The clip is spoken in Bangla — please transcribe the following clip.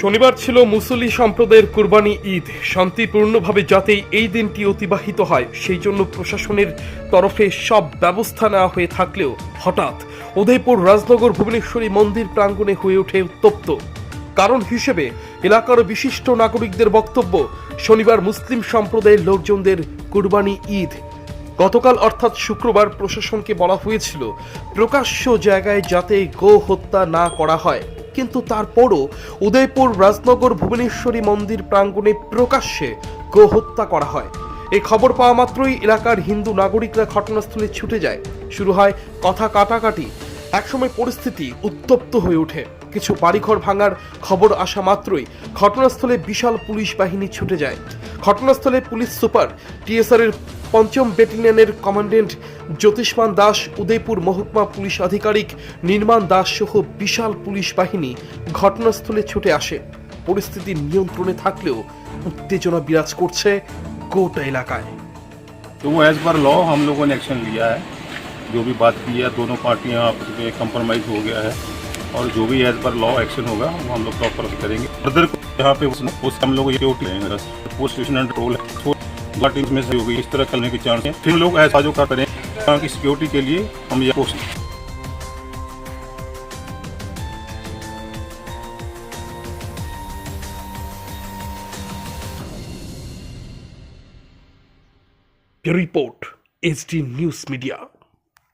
শনিবার ছিল মুসলি সম্প্রদায়ের কুরবানি ঈদ। শান্তিপূর্ণভাবে যাতে এই দিনটি অতিবাহিত হয় সেই জন্য প্রশাসনের তরফে সব ব্যবস্থা নেওয়া হয়ে থাকলেও হঠাৎ উদয়পুর রাজনগর ভুবনেশ্বরী মন্দির প্রাঙ্গণে হয়ে ওঠে উত্তপ্ত। কারণ হিসেবে এলাকার বিশিষ্ট নাগরিকদের বক্তব্য, শনিবার মুসলিম সম্প্রদায়ের লোকজনদের কুরবানি ঈদ। গতকাল অর্থাৎ শুক্রবার প্রশাসনকে বলা হয়েছিল প্রকাশ্য জায়গায় যাতে গো হত্যা না করা হয়, কিন্তু তারপরও উদয়পুর রাজনগর ভুবনেশ্বরী মন্দির প্রাঙ্গণে প্রকাশ্যে গো হত্যা করা হয়। এই খবর পাওয়া মাত্রই এলাকার হিন্দু নাগরিকরা ঘটনাস্থলে ছুটে যায়। শুরু হয় কথা কাটাকাটি। একসময় পরিস্থিতি উত্তপ্ত হয়ে ওঠে। কিছু বাড়িঘর ভাঙার খবর আসা মাত্রই ঘটনাস্থলে বিশাল পুলিশ বাহিনী ছুটে যায়। ঘটনাস্থলে পুলিশ সুপার, টিএসআর এর ৫ম ব্যাটালিয়নের কমান্ড্যান্ট জ্যোতিষ্মান দাস, উদয়পুর মহকুমা পুলিশ আধিকারিক নির্মাণ দাস সহ বিশাল পুলিশ বাহিনী ঘটনাস্থলে ছুটে আসে। পরিস্থিতি নিয়ন্ত্রণে থাকলেও উত্তেজনা বিরাজ করছে গোটা এলাকায়। तो वो एज पर लॉ हम लोगों ने एक्शन लिया है। जो भी बात की है, दोनों पार्टियां आपस में कंप्रोमाइज़ हो गया है और जो भी एज पर लॉ एक्शन होगा वो हम लोग प्रॉपर करेंगे। फर्दर यहाँ पे उस हम लोग ये ओटी रहेंगे, पोस्ट स्टेशन एंड रोल है, पार्टी में से होगी, इस तरह करने के चांस हैं। फिर लोग ऐसा जो का करें की सिक्योरिटी के लिए हम ये post report SD news media.